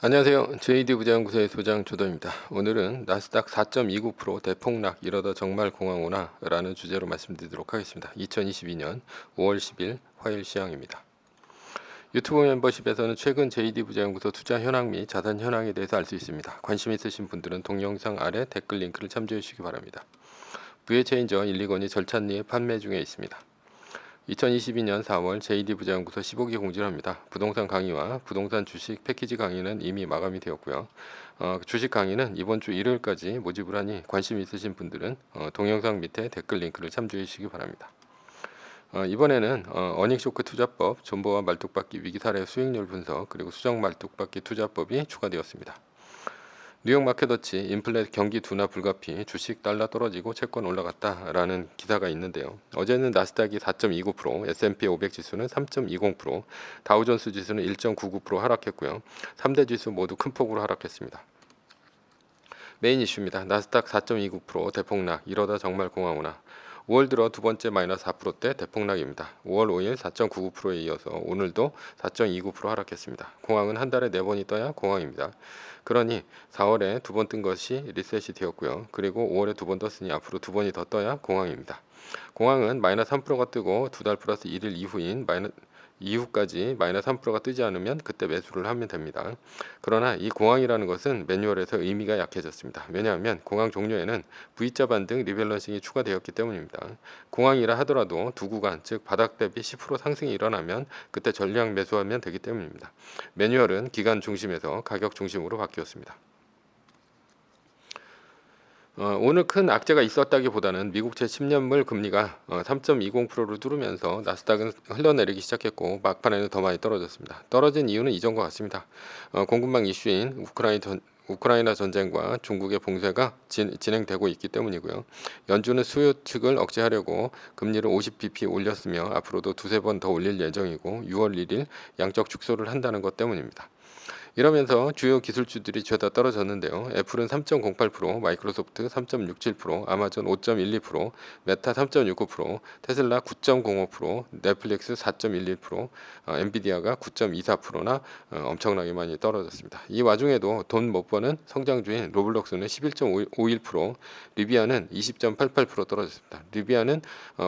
안녕하세요. JD 부자연구소의 소장 조도입니다. 오늘은 나스닥 4.29% 대폭락 이러다 정말 공황 오나 라는 주제로 말씀드리도록 하겠습니다. 2022년 5월 10일 화요일 시황입니다. 유튜브 멤버십에서는 최근 JD 부자연구소 투자 현황 및 자산 현황에 대해서 알 수 있습니다. 관심 있으신 분들은 동영상 아래 댓글 링크를 참조해 주시기 바랍니다. 부의 체인저 1,2건이 절찬리에 판매 중에 있습니다. 2022년 4월 JD 부자연구소 15기 공지를 합니다. 부동산 강의와 부동산 주식 패키지 강의는 이미 마감이 되었고요. 주식 강의는 이번 주 일요일까지 모집을 하니 관심 있으신 분들은 동영상 밑에 댓글 링크를 참조해 주시기 바랍니다. 이번에는 어닝쇼크 투자법, 존버와 말뚝박기 위기 사례 수익률 분석, 그리고 수정 말뚝박기 투자법이 추가되었습니다. 뉴욕 마켓워치 인플레 경기 둔화 불가피 주식 달러 떨어지고 채권 올라갔다라는 기사가 있는데요. 어제는 나스닥이 4.29%, S&P 500 지수는 3.20%, 다우존스 지수는 1.99% 하락했고요. 3대 지수 모두 큰 폭으로 하락했습니다. 메인 이슈입니다. 나스닥 4.29% 대폭락, 이러다 정말 공황 오나. 5월 들어 두 번째 마이너스 4%대 대폭락입니다. 5월 5일 4.99%에 이어서 오늘도 4.29% 하락했습니다. 공황은 한 달에 4번이 떠야 공황입니다. 그러니 4월에 두 번 뜬 것이 리셋이 되었고요. 그리고 5월에 두 번 떴으니 앞으로 두 번이 더 떠야 공황입니다. 공황은 마이너스 3%가 뜨고 두 달 플러스 1일 이후까지 마이너스 3%가 뜨지 않으면 그때 매수를 하면 됩니다. 그러나 이 공황이라는 것은 매뉴얼에서 의미가 약해졌습니다. 왜냐하면 공황 종료에는 V자 반등 리밸런싱이 추가되었기 때문입니다. 공황이라 하더라도 두 구간, 즉 바닥 대비 10% 상승이 일어나면 그때 전량 매수하면 되기 때문입니다. 매뉴얼은 기간 중심에서 가격 중심으로 바뀌었습니다. 오늘 큰 악재가 있었다기보다는 미국채 10년물 금리가 3.20%를 뚫으면서 나스닥은 흘러내리기 시작했고 막판에는 더 많이 떨어졌습니다. 떨어진 이유는 이전과 같습니다. 공급망 이슈인 우크라이나 전쟁과 중국의 봉쇄가 진행되고 있기 때문이고요. 연준은 수요 측을 억제하려고 금리를 50bp 올렸으며 앞으로도 두세 번 더 올릴 예정이고 6월 1일 양적 축소를 한다는 것 때문입니다. 이러면서 주요 기술주들이 죄다 떨어졌는데요. 애플은 3.08%, 마이크로소프트 3.67%, 아마존 5.12%, 메타 3.69%, 테슬라 9.05%, 넷플릭스 4.11%, 엔비디아가 9.24%나 엄청나게 많이 떨어졌습니다. 이 와중에도 돈 못 버는 성장주인 로블록스는 11.51%, 리비아는 20.88% 떨어졌습니다. 리비아는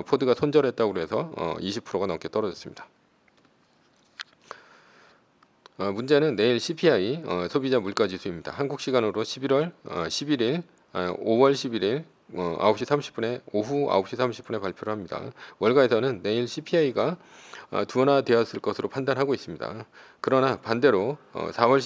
포드가 손절했다고 해서 20%가 넘게 떨어졌습니다. 문제는 내일 CPI 소비자 물가지수입니다. 한국 시간으로 5월 11일 9시 30분에 오후 9시 30분에 발표를 합니다. 월가에서는 내일 CPI가 둔화되었을 것으로 판단하고 있습니다. 그러나 반대로 4월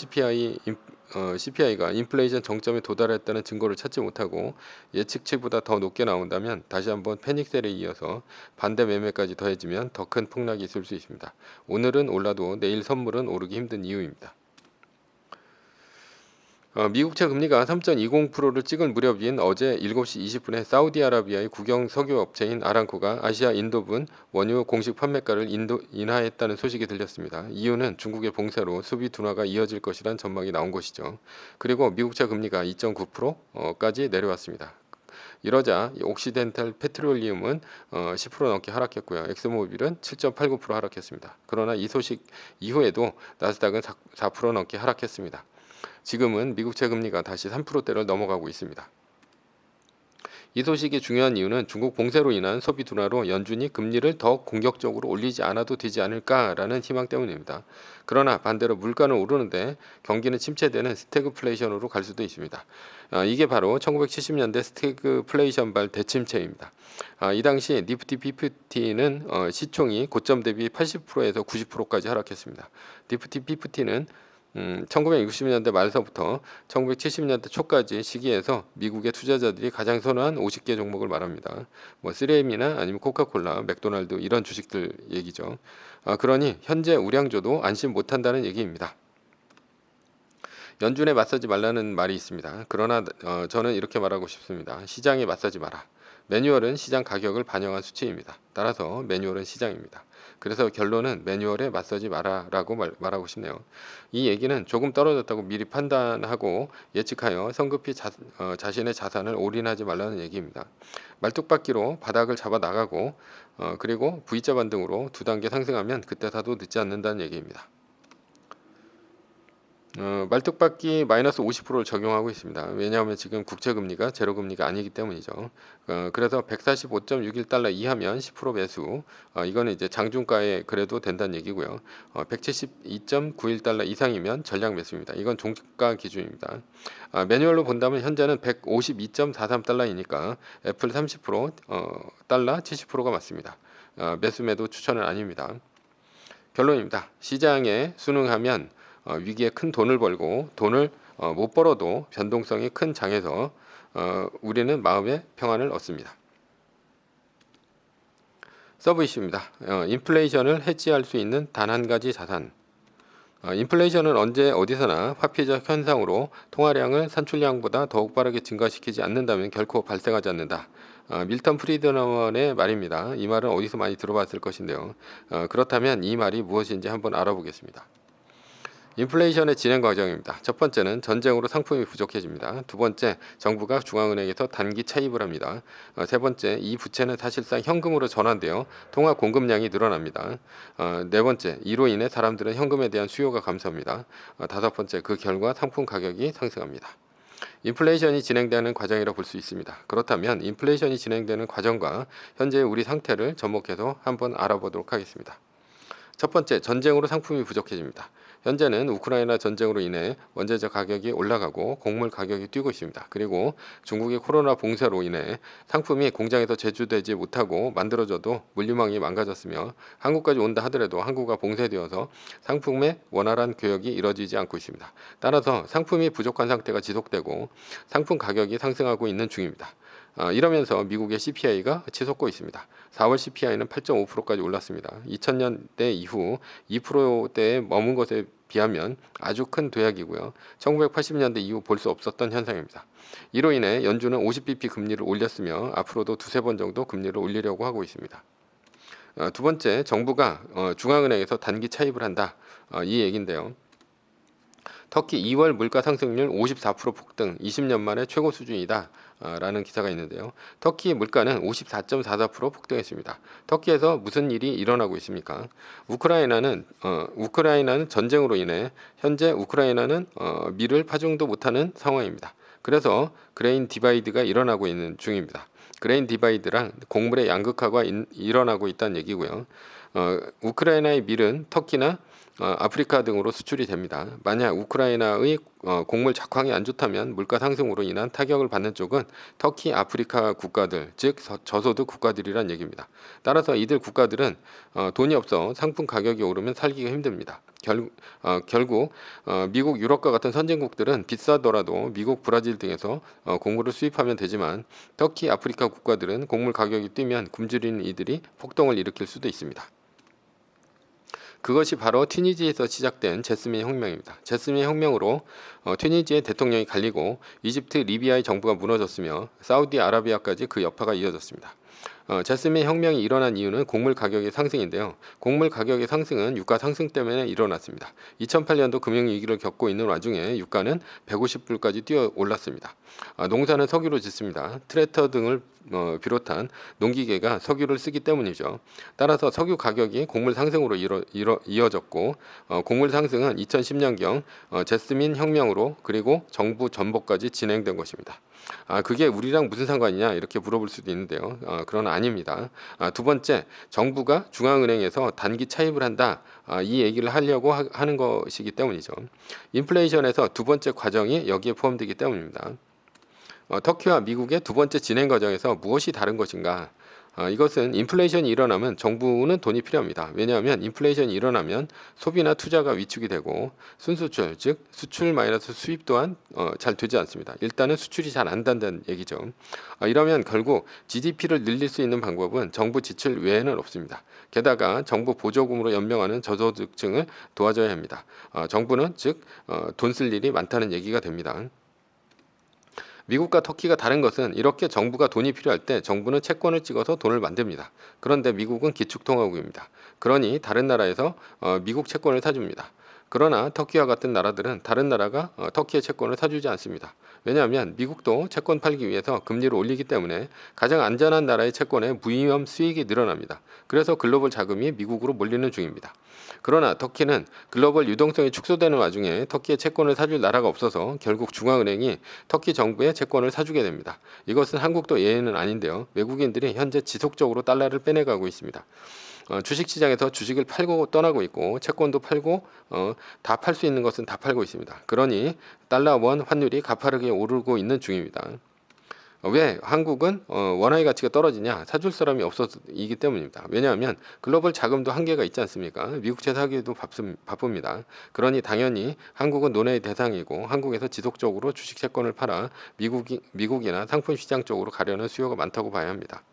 CPI가 인플레이션 정점에 도달했다는 증거를 찾지 못하고 예측치보다 더 높게 나온다면 다시 한번 패닉셀에 이어서 반대 매매까지 더해지면 더 큰 폭락이 있을 수 있습니다. 오늘은 올라도 내일 선물은 오르기 힘든 이유입니다. 미국채 금리가 3.20%를 찍은 무렵인 어제 7시 20분에 사우디아라비아의 국영 석유 업체인 아람코가 아시아 인도분 원유 공식 판매가를 인하했다는 소식이 들렸습니다. 이유는 중국의 봉쇄로 수비 둔화가 이어질 것이란 전망이 나온 것이죠. 그리고 미국채 금리가 2.9%까지 내려왔습니다. 이러자 옥시덴탈 페트롤리움은 10% 넘게 하락했고요. 엑스모빌은 7.89% 하락했습니다. 그러나 이 소식 이후에도 나스닥은 4% 넘게 하락했습니다. 지금은 미국채 금리가 다시 3%대를 넘어가고 있습니다. 이 소식이 중요한 이유는 중국 봉쇄로 인한 소비 둔화로 연준이 금리를 더 공격적으로 올리지 않아도 되지 않을까라는 희망 때문입니다. 그러나 반대로 물가는 오르는데 경기는 침체되는 스태그플레이션으로 갈 수도 있습니다. 이게 바로 1970년대 스태그플레이션발 대침체입니다. 이 당시 니프티 피프티는 시총이 고점 대비 80%에서 90%까지 하락했습니다. 니프티 피프티는 1960년대 말서부터 1970년대 초까지 시기에서 미국의 투자자들이 가장 선호한 50개 종목을 말합니다. 3M이나 아니면 코카콜라, 맥도날드 이런 주식들 얘기죠. 그러니 현재 우량주도 안심 못한다는 얘기입니다. 연준에 맞서지 말라는 말이 있습니다. 그러나 저는 이렇게 말하고 싶습니다. 시장에 맞서지 마라. 매뉴얼은 시장 가격을 반영한 수치입니다. 따라서 매뉴얼은 시장입니다. 그래서 결론은 매뉴얼에 맞서지 마라라고 말하고 싶네요. 이 얘기는 조금 떨어졌다고 미리 판단하고 예측하여 성급히 자신의 자산을 올인하지 말라는 얘기입니다. 말뚝박기로 바닥을 잡아 나가고 그리고 V자 반등으로 두 단계 상승하면 그때 사도 늦지 않는다는 얘기입니다. 말뚝박기 마이너스 50%를 적용하고 있습니다. 왜냐하면 지금 국채금리가 제로금리가 아니기 때문이죠. 그래서 145.61달러 이하면 10% 매수. 이거는 이제 장중가에 그래도 된다는 얘기고요. 172.91달러 이상이면 전량 매수입니다. 이건 종가 기준입니다. 매뉴얼로 본다면 현재는 152.43달러이니까 애플 30%, 달러 70%가 맞습니다. 매수 매도 추천은 아닙니다. 결론입니다. 시장에 순응하면 위기에 큰 돈을 벌고 돈을 못 벌어도 변동성이 큰 장에서 우리는 마음의 평안을 얻습니다. 서브 이슈입니다. 인플레이션을 해지할 수 있는 단 한 가지 자산. 인플레이션은 언제 어디서나 화폐적 현상으로 통화량을 산출량보다 더욱 빠르게 증가시키지 않는다면 결코 발생하지 않는다. 밀턴 프리드먼의 말입니다. 이 말은 어디서 많이 들어봤을 것인데요. 그렇다면 이 말이 무엇인지 한번 알아보겠습니다. 인플레이션의 진행 과정입니다. 첫 번째는 전쟁으로 상품이 부족해집니다. 두 번째, 정부가 중앙은행에서 단기 차입을 합니다. 세 번째, 이 부채는 사실상 현금으로 전환되어 통화 공급량이 늘어납니다. 네 번째, 이로 인해 사람들은 현금에 대한 수요가 감소합니다. 다섯 번째, 그 결과 상품 가격이 상승합니다. 인플레이션이 진행되는 과정이라 볼 수 있습니다. 그렇다면 인플레이션이 진행되는 과정과 현재의 우리 상태를 접목해서 한번 알아보도록 하겠습니다. 첫 번째, 전쟁으로 상품이 부족해집니다. 현재는 우크라이나 전쟁으로 인해 원재료 가격이 올라가고 곡물 가격이 뛰고 있습니다. 그리고 중국의 코로나 봉쇄로 인해 상품이 공장에서 제조되지 못하고 만들어져도 물류망이 망가졌으며 한국까지 온다 하더라도 항구가 봉쇄되어서 상품의 원활한 교역이 이뤄지지 않고 있습니다. 따라서 상품이 부족한 상태가 지속되고 상품 가격이 상승하고 있는 중입니다. 이러면서 미국의 CPI가 치솟고 있습니다. 4월 CPI는 8.5%까지 올랐습니다. 2000년대 이후 2%대에 머문 것에 비하면 아주 큰 도약이고요. 1980년대 이후 볼 수 없었던 현상입니다. 이로 인해 연준은 50bp 금리를 올렸으며 앞으로도 두세 번 정도 금리를 올리려고 하고 있습니다. 두 번째, 정부가 중앙은행에서 단기 차입을 한다. 이 얘기인데요. 터키 2월 물가 상승률 54% 폭등, 20년 만에 최고 수준이다. 라는 기사가 있는데요. 터키 물가는 54.44% 폭등했습니다. 터키에서 무슨 일이 일어나고 있습니까? 우크라이나는 전쟁으로 인해 현재 우크라이나는 밀을 파종도 못하는 상황입니다. 그래서 그레인 디바이드가 일어나고 있는 중입니다. 그레인 디바이드랑 곡물의 양극화가 일어나고 있다는 얘기고요. 우크라이나의 밀은 터키나 아프리카 등으로 수출이 됩니다. 만약 우크라이나의 곡물 작황이 안 좋다면 물가 상승으로 인한 타격을 받는 쪽은 터키, 아프리카 국가들, 즉 저소득 국가들이란 얘기입니다. 따라서 이들 국가들은 돈이 없어 상품 가격이 오르면 살기가 힘듭니다. 결국 미국, 유럽과 같은 선진국들은 비싸더라도 미국, 브라질 등에서 곡물을 수입하면 되지만 터키, 아프리카 국가들은 곡물 가격이 뛰면 굶주리는 이들이 폭동을 일으킬 수도 있습니다. 그것이 바로 튀니지에서 시작된 제스민 혁명입니다. 제스민 혁명으로 튀니지의 대통령이 갈리고 이집트, 리비아의 정부가 무너졌으며 사우디아라비아까지 그 여파가 이어졌습니다. 제스민 혁명이 일어난 이유는 곡물 가격의 상승인데요. 곡물 가격의 상승은 유가 상승 때문에 일어났습니다. 2008년도 금융위기를 겪고 있는 와중에 유가는 150불까지 뛰어 올랐습니다. 농사는 석유로 짓습니다. 트랙터 등을 비롯한 농기계가 석유를 쓰기 때문이죠. 따라서 석유 가격이 곡물 상승으로 이어졌고 곡물 상승은 2010년경 제스민 혁명으로 그리고 정부 전복까지 진행된 것입니다. 그게 우리랑 무슨 상관이냐 이렇게 물어볼 수도 있는데요. 그러나 아닙니다. 두 번째, 정부가 중앙은행에서 단기 차입을 한다. 이 얘기를 하려고 하는 것이기 때문이죠. 인플레이션에서 두 번째 과정이 여기에 포함되기 때문입니다. 터키와 미국의 두 번째 진행 과정에서 무엇이 다른 것인가? 이것은 인플레이션이 일어나면 정부는 돈이 필요합니다. 왜냐하면 인플레이션이 일어나면 소비나 투자가 위축이 되고 순수출, 즉 수출 마이너스 수입 또한 잘 되지 않습니다. 일단은 수출이 잘 안 된다는 얘기죠. 이러면 결국 GDP를 늘릴 수 있는 방법은 정부 지출 외에는 없습니다. 게다가 정부 보조금으로 연명하는 저소득층을 도와줘야 합니다. 정부는 즉 돈 쓸 일이 많다는 얘기가 됩니다. 미국과 터키가 다른 것은 이렇게 정부가 돈이 필요할 때 정부는 채권을 찍어서 돈을 만듭니다. 그런데 미국은 기축통화국입니다. 그러니 다른 나라에서 미국 채권을 사줍니다. 그러나 터키와 같은 나라들은 다른 나라가 터키의 채권을 사주지 않습니다. 왜냐하면 미국도 채권 팔기 위해서 금리를 올리기 때문에 가장 안전한 나라의 채권의 무위험 수익이 늘어납니다. 그래서 글로벌 자금이 미국으로 몰리는 중입니다. 그러나 터키는 글로벌 유동성이 축소되는 와중에 터키의 채권을 사줄 나라가 없어서 결국 중앙은행이 터키 정부의 채권을 사주게 됩니다. 이것은 한국도 예외는 아닌데요. 외국인들이 현재 지속적으로 달러를 빼내가고 있습니다. 주식시장에서 주식을 팔고 떠나고 있고 채권도 팔고 다 팔 수 있는 것은 다 팔고 있습니다. 그러니 달러 원 환율이 가파르게 오르고 있는 중입니다. 왜 한국은 원화의 가치가 떨어지냐? 사줄 사람이 없어서이기 때문입니다. 왜냐하면 글로벌 자금도 한계가 있지 않습니까? 미국채 사기도 바쁩니다. 그러니 당연히 한국은 논의의 대상이고 한국에서 지속적으로 주식 채권을 팔아 미국이나 상품 시장 쪽으로 가려는 수요가 많다고 봐야 합니다.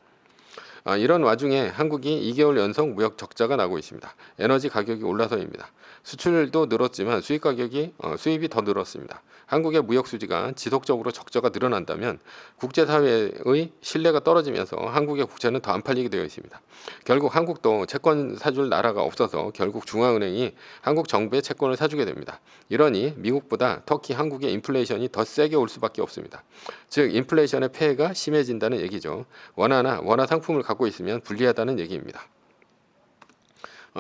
이런 와중에 한국이 2개월 연속 무역 적자가 나고 있습니다. 에너지 가격이 올라서입니다. 수출도 늘었지만 수입이 더 늘었습니다. 한국의 무역 수지가 지속적으로 적자가 늘어난다면 국제사회의 신뢰가 떨어지면서 한국의 국채는 더 안 팔리게 되어 있습니다. 결국 한국도 채권 사줄 나라가 없어서 결국 중앙은행이 한국 정부의 채권을 사주게 됩니다. 이러니 미국보다 터키, 한국의 인플레이션이 더 세게 올 수밖에 없습니다. 즉 인플레이션의 폐해가 심해진다는 얘기죠. 원화 상품을 갖고 있으면 불리하다는 얘기입니다.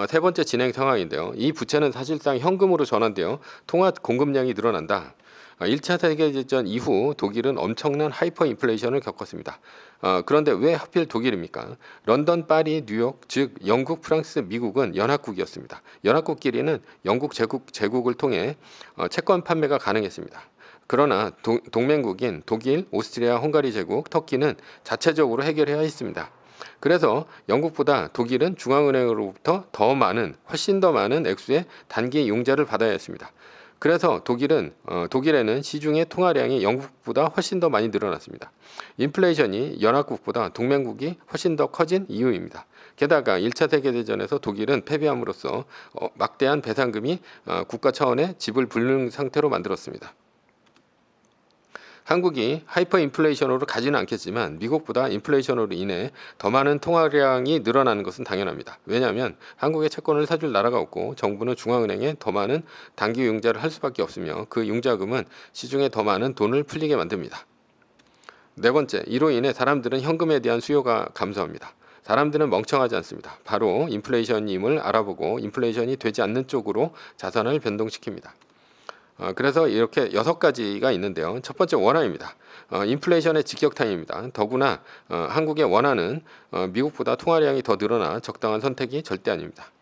세 번째 진행 상황인데요. 이 부채는 사실상 현금으로 전환되어 통화 공급량이 늘어난다. 1차 세계대전 이후 독일은 엄청난 하이퍼 인플레이션을 겪었습니다. 그런데 왜 하필 독일입니까? 런던, 파리, 뉴욕, 즉 영국, 프랑스, 미국은 연합국이었습니다. 연합국끼리는 영국 제국을 통해 채권 판매가 가능했습니다. 그러나 동맹국인 독일, 오스트리아, 헝가리 제국, 터키는 자체적으로 해결해야 했습니다. 그래서 영국보다 독일은 중앙은행으로부터 훨씬 더 많은 액수의 단기 융자를 받아야 했습니다. 그래서 독일에는 시중의 통화량이 영국보다 훨씬 더 많이 늘어났습니다. 인플레이션이 연합국보다 동맹국이 훨씬 더 커진 이유입니다. 게다가 1차 세계대전에서 독일은 패배함으로써 막대한 배상금이 국가 차원의 지불 불능 상태로 만들었습니다. 한국이 하이퍼 인플레이션으로 가지는 않겠지만 미국보다 인플레이션으로 인해 더 많은 통화량이 늘어나는 것은 당연합니다. 왜냐하면 한국의 채권을 사줄 나라가 없고 정부는 중앙은행에 더 많은 단기 융자를 할 수밖에 없으며 그 융자금은 시중에 더 많은 돈을 풀리게 만듭니다. 네 번째, 이로 인해 사람들은 현금에 대한 수요가 감소합니다. 사람들은 멍청하지 않습니다. 바로 인플레이션임을 알아보고 인플레이션이 되지 않는 쪽으로 자산을 변동시킵니다. 그래서 이렇게 6가지가 있는데요. 첫 번째 원화입니다. 인플레이션의 직격탄입니다. 더구나 한국의 원화는 미국보다 통화량이 더 늘어나 적당한 선택이 절대 아닙니다.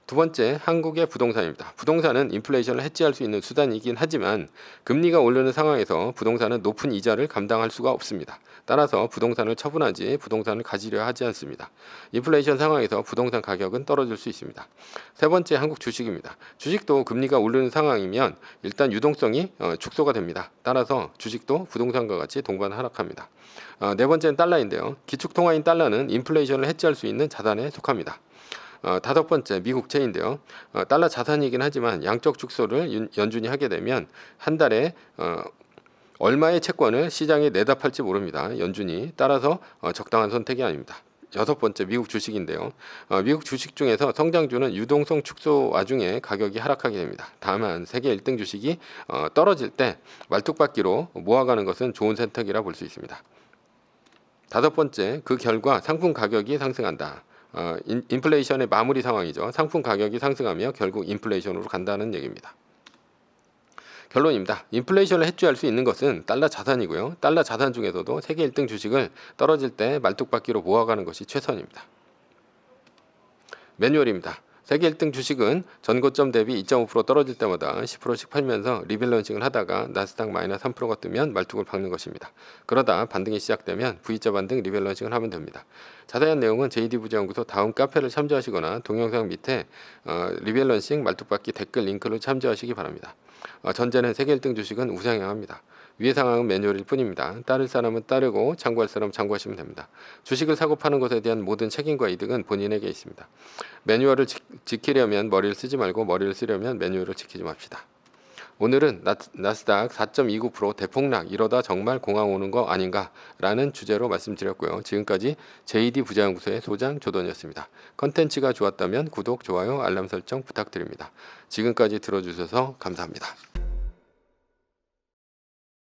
두 번째, 한국의 부동산입니다. 부동산은 인플레이션을 해지할 수 있는 수단이긴 하지만 금리가 오르는 상황에서 부동산은 높은 이자를 감당할 수가 없습니다. 따라서 부동산을 처분하지 부동산을 가지려 하지 않습니다. 인플레이션 상황에서 부동산 가격은 떨어질 수 있습니다. 세 번째, 한국 주식입니다. 주식도 금리가 오르는 상황이면 일단 유동성이 축소가 됩니다. 따라서 주식도 부동산과 같이 동반 하락합니다. 네 번째는 달러인데요. 기축통화인 달러는 인플레이션을 해지할 수 있는 자산에 속합니다. 다섯 번째, 미국채인데요. 달러 자산이긴 하지만 양적 축소를 연준이 하게 되면 한 달에 얼마의 채권을 시장에 내다 팔지 모릅니다. 연준이. 따라서 적당한 선택이 아닙니다. 여섯 번째, 미국 주식인데요. 미국 주식 중에서 성장주는 유동성 축소 와중에 가격이 하락하게 됩니다. 다만 세계 1등 주식이 떨어질 때 말뚝박기로 모아가는 것은 좋은 선택이라 볼 수 있습니다. 다섯 번째, 그 결과 상품 가격이 상승한다. 인플레이션의 마무리 상황이죠. 상품 가격이 상승하며 결국 인플레이션으로 간다는 얘기입니다. 결론입니다. 인플레이션을 해소할 수 있는 것은 달러 자산이고요. 달러 자산 중에서도 세계 1등 주식을 떨어질 때 말뚝박기로 모아가는 것이 최선입니다. 매뉴얼입니다. 세계 1등 주식은 전고점 대비 2.5% 떨어질 때마다 10%씩 팔면서 리밸런싱을 하다가 나스닥 마이너스 3%가 뜨면 말뚝을 박는 것입니다. 그러다 반등이 시작되면 V자 반등 리밸런싱을 하면 됩니다. 자세한 내용은 JD부자연구소 다음 카페를 참조하시거나 동영상 밑에 리밸런싱 말뚝박기 댓글 링크를 참조하시기 바랍니다. 전제는 세계 1등 주식은 우상향합니다. 위의 상황은 매뉴얼일 뿐입니다. 따를 사람은 따르고 참고할 사람은 참고하시면 됩니다. 주식을 사고 파는 것에 대한 모든 책임과 이득은 본인에게 있습니다. 매뉴얼을 지키려면 머리를 쓰지 말고 머리를 쓰려면 매뉴얼을 지키지 맙시다. 오늘은 나스닥 4.29% 대폭락 이러다 정말 공황 오는 거 아닌가 라는 주제로 말씀드렸고요. 지금까지 JD 부자연구소의 소장 조던이었습니다. 컨텐츠가 좋았다면 구독, 좋아요, 알람 설정 부탁드립니다. 지금까지 들어주셔서 감사합니다.